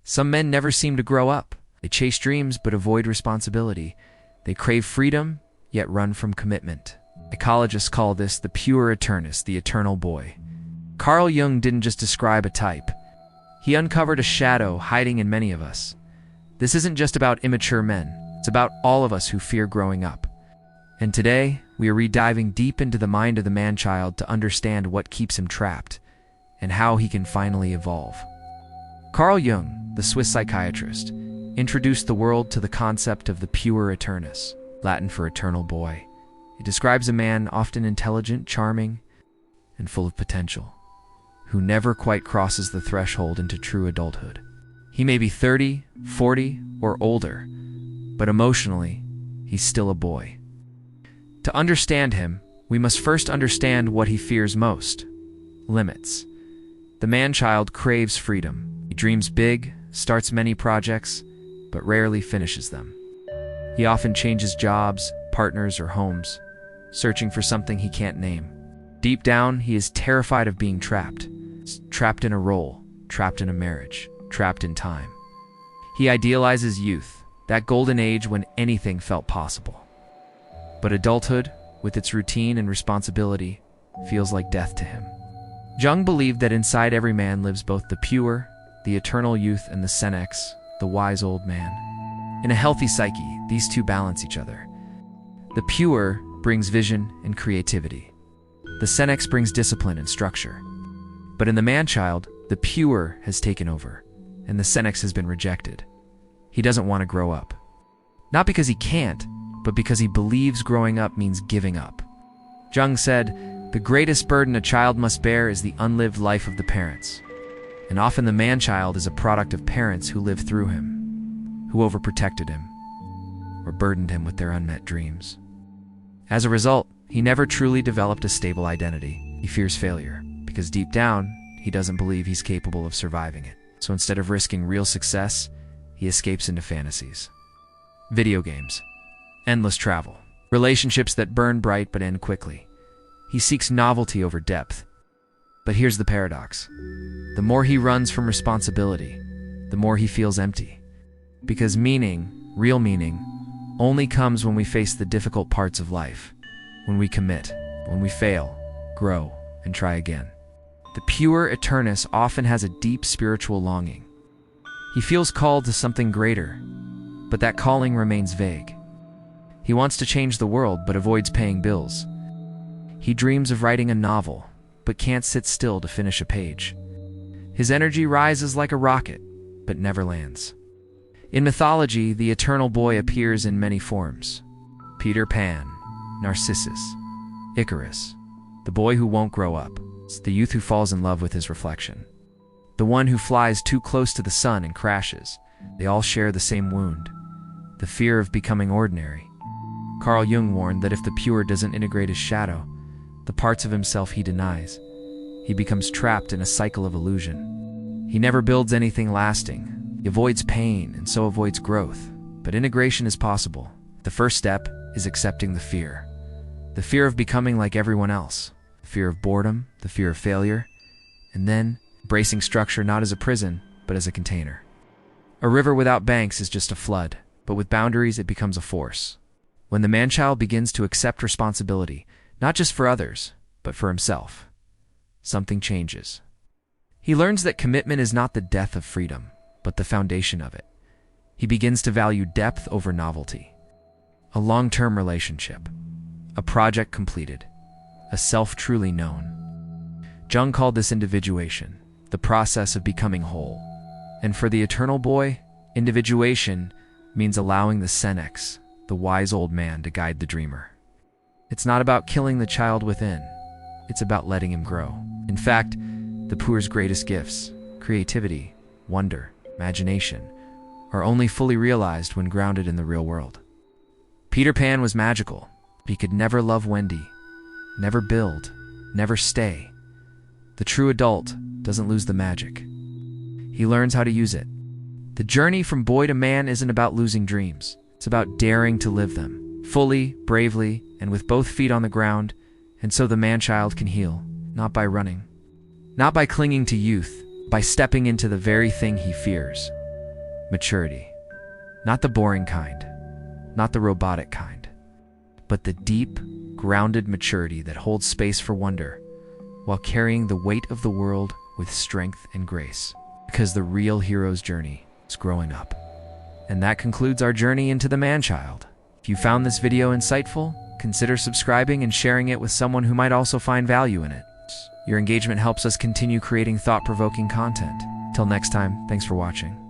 Some men never seem to grow up. They chase dreams but avoid responsibility. They crave freedom, yet run from commitment. Psychologists call this the Puer Eternus, the eternal boy. Carl Jung didn't just describe a type. He uncovered a shadow hiding in many of us. This isn't just about immature men. It's about all of us who fear growing up. And today, we are rediving deep into the mind of the man-child to understand what keeps him trapped and how he can finally evolve. Carl Jung, the Swiss psychiatrist, introduced the world to the concept of the Puer Eternus, Latin for eternal boy. It describes a man often intelligent, charming, and full of potential, who never quite crosses the threshold into true adulthood. He may be 30, 40, or older, but emotionally, he's still a boy. To understand him, we must first understand what he fears most: limits. The man-child craves freedom. He dreams big, starts many projects, but rarely finishes them. He often changes jobs, partners, or homes, searching for something he can't name. Deep down, he is terrified of being trapped. Trapped in a role, trapped in a marriage, trapped in time. He idealizes youth, that golden age when anything felt possible. But adulthood, with its routine and responsibility, feels like death to him. Jung believed that inside every man lives both the pure, the eternal youth, and the senex, the wise old man. In a healthy psyche, these two balance each other. The pure brings vision and creativity. The senex brings discipline and structure. But in the man-child, the pure has taken over, and the senex has been rejected. He doesn't want to grow up. Not because he can't, but because he believes growing up means giving up. Jung said, "The greatest burden a child must bear is the unlived life of the parents." And often the man-child is a product of parents who lived through him, who overprotected him, or burdened him with their unmet dreams. As a result, he never truly developed a stable identity. He fears failure, because deep down, he doesn't believe he's capable of surviving it. So instead of risking real success, he escapes into fantasies. Video games, endless travel, relationships that burn bright but end quickly. He seeks novelty over depth. But here's the paradox. The more he runs from responsibility, the more he feels empty. Because meaning, real meaning, only comes when we face the difficult parts of life, when we commit, when we fail, grow, and try again. The Puer Eternus often has a deep spiritual longing. He feels called to something greater, but that calling remains vague. He wants to change the world but avoids paying bills. He dreams of writing a novel, but can't sit still to finish a page. His energy rises like a rocket, but never lands. In mythology, the eternal boy appears in many forms. Peter Pan, Narcissus, Icarus, the boy who won't grow up. It's the youth who falls in love with his reflection. The one who flies too close to the sun and crashes. They all share the same wound, the fear of becoming ordinary. Carl Jung warned that if the pure doesn't integrate his shadow, the parts of himself he denies, he becomes trapped in a cycle of illusion. He never builds anything lasting. He avoids pain and so avoids growth. But integration is possible. The first step is accepting the fear. The fear of becoming like everyone else. The fear of boredom, the fear of failure, and then embracing structure not as a prison, but as a container. A river without banks is just a flood, but with boundaries it becomes a force. When the man-child begins to accept responsibility, not just for others, but for himself, something changes. He learns that commitment is not the death of freedom, but the foundation of it. He begins to value depth over novelty. A long-term relationship, a project completed, a self truly known. Jung called this individuation, the process of becoming whole. And for the eternal boy, individuation means allowing the senex, the wise old man, to guide the dreamer. It's not about killing the child within. It's about letting him grow. In fact, the Puer's greatest gifts, creativity, wonder, imagination, are only fully realized when grounded in the real world. Peter Pan was magical. He could never love Wendy, never build, never stay. The true adult doesn't lose the magic. He learns how to use it. The journey from boy to man isn't about losing dreams. It's about daring to live them, fully, bravely, and with both feet on the ground, and so the man-child can heal, not by running, not by clinging to youth, by stepping into the very thing he fears, Maturity. Not the boring kind, not the robotic kind, but the deep, grounded maturity that holds space for wonder while carrying the weight of the world with strength and grace. Because the real hero's journey is growing up. And that concludes our journey into the man-child. If you found this video insightful, consider subscribing and sharing it with someone who might also find value in it. Your engagement helps us continue creating thought-provoking content. Till next time, thanks for watching.